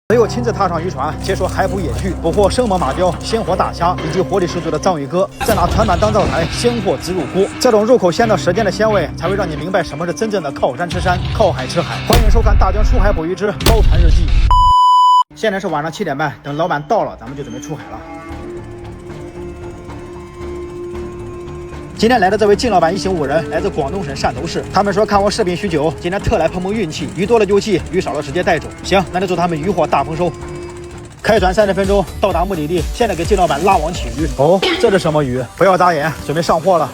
只有亲自踏上渔船，解说海捕野趣，捕获生猛马鲷、鲜活大虾以及活力十足的章鱼哥，再拿船板当灶台，鲜货直入锅。这种入口鲜到舌尖的鲜味，才会让你明白什么是真正的靠山吃山，靠海吃海。欢迎收看大江出海捕鱼之捞船日记。现在是晚上7点半，等老板到了，咱们就准备出海了。今天来的这位靳老板一行5人来自广东省汕头市，他们说看我视频许久，今天特来碰碰运气，鱼多了就寄，鱼少了直接带走。行，那就祝他们渔获大丰收。开船30分钟到达目的地，现在给靳老板拉网起鱼。哦，这是什么鱼？不要眨眼，准备上货了。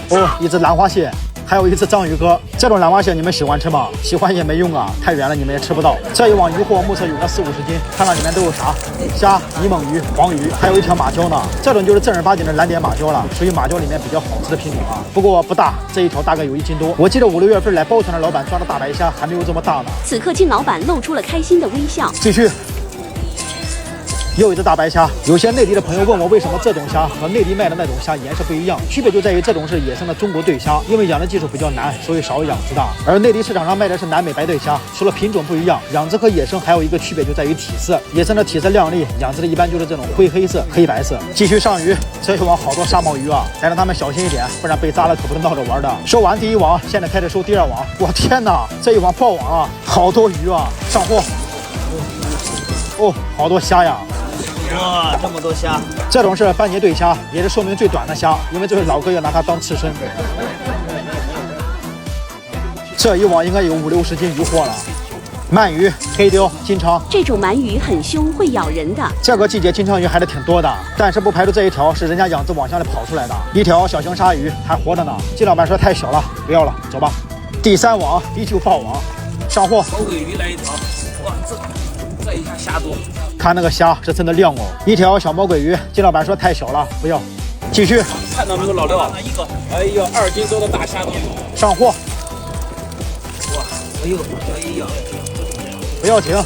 哦，一只兰花蟹。还有一只章鱼哥，这种兰花蟹你们喜欢吃吗？喜欢也没用啊，太远了你们也吃不到。这一网渔获目测有个40-50斤，看看里面都有啥：虾、泥猛鱼、黄鱼，还有一条马鲷呢。这种就是正儿八经的蓝点马鲷了，属于马鲷里面比较好吃的品种啊。不过不大，这一条大概有1斤多。我记得5、6月份来包船的老板抓的大白虾还没有这么大呢。此刻靳老板露出了开心的微笑。继续。又一只大白虾，有些内地的朋友问我为什么这种虾和内地卖的那种虾颜色不一样，区别就在于这种是野生的中国对虾，因为养殖技术比较难，所以少有养殖的。而内地市场上卖的是南美白对虾，除了品种不一样，养殖和野生还有一个区别就在于体色，野生的体色亮丽，养殖的一般就是这种灰黑色、黑白色。继续上鱼，这一网好多沙毛鱼啊，得让他们小心一点，不然被扎了可不是闹着玩的。收完第1网，现在开始收第2网。我天哪，这一网爆网了，好多鱼啊！上货。哦，好多虾呀！哇，这么多虾！这种是斑节对虾，也是寿命最短的虾，因为这位老哥要拿它当刺身。这一网应该有50-60斤鱼货了。鳗鱼、黑鲷、金鲳，这种鳗鱼很凶，会咬人的。这个季节金鲳鱼还是挺多的，但是不排除这一条是人家养殖网箱里跑出来的。一条小型鲨鱼还活着呢，靳老板说太小了，不要了，走吧。第3网依旧爆网，上货。魔鬼鱼来一条，哇，这一下虾多。看那个虾是真的亮哦，一条小魔鬼鱼，靳老板说太小了，不要。继续，看到没有老廖？一个，哎呦，2斤多的大虾呢。上货。哇，哎呦，哎呀，不要停。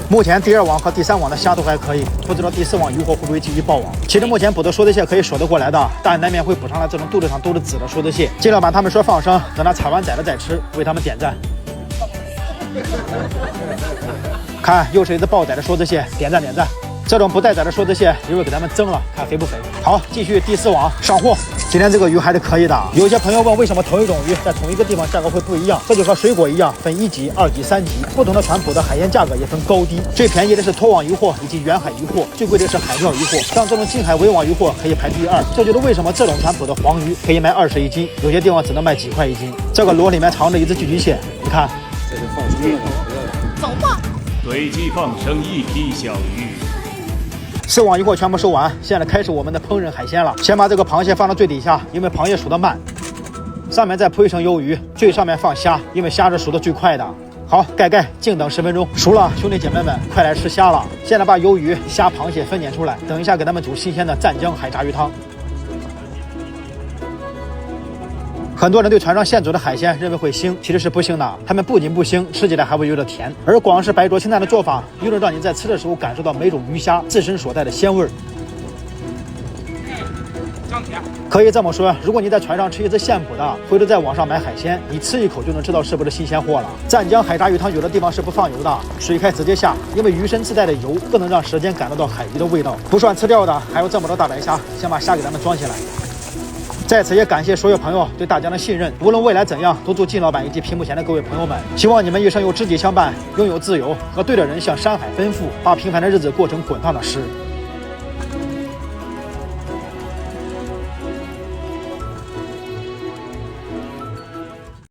目前第2网和第3网的虾都还可以，不知道第4网渔获会不会继续爆网。其实目前捕的梭子蟹可以锁得过来的，但难免会捕上来这种肚子上都是籽的梭子蟹。靳老板他们说放生，等他采完崽了再吃，为他们点赞。看，又是一只爆崽的梭子蟹，点赞点赞。这种不带崽的梭子蟹，一会儿给他们蒸了，看肥不肥。好，继续第4网上货。今天这个鱼还是可以的。有些朋友问为什么同一种鱼在同一个地方价格会不一样，这就和水果一样，分1级、2级、3级，不同的船捕的海鲜价格也分高低。最便宜的是脱网渔获以及远海渔获，最贵的是海钓渔获。像这种近海围网渔获可以排第2，这就是为什么这种船捕的黄鱼可以卖20一斤，有些地方只能卖几块1斤。这个螺里面藏着一只寄居蟹，你看。这是放生了，走吧。随机放生1批小鱼。4网渔获全部收完，现在开始我们的烹饪海鲜了。先把这个螃蟹放到最底下，因为螃蟹熟得慢。上面再铺一层鱿鱼，最上面放虾，因为虾是熟得最快的。好，盖，静等10分钟。熟了，兄弟姐妹们，快来吃虾了！现在把鱿鱼、虾、螃蟹分拣出来，等一下给他们煮新鲜的湛江海炸鱼汤。很多人对船上现煮的海鲜认为会腥，其实是不腥的。它们不仅不腥，吃起来还会有点甜。而广式白灼清淡的做法，又能让你在吃的时候感受到每种鱼虾自身所带的鲜味儿。可以这么说，如果你在船上吃一只现捕的，回头在网上买海鲜，你吃一口就能知道是不是新鲜货了。湛江海炸鱼汤有的地方是不放油的，水开直接下，因为鱼身自带的油更能让舌尖感受到海鱼的味道。不算吃掉的，还有这么多大白虾，先把虾给咱们装起来。在此也感谢所有朋友对大江的信任，无论未来怎样，都祝靳老板以及屏幕前的各位朋友们，希望你们一生有知己相伴，拥有自由，和对的人向山海奔赴，把平凡的日子过成滚烫的诗。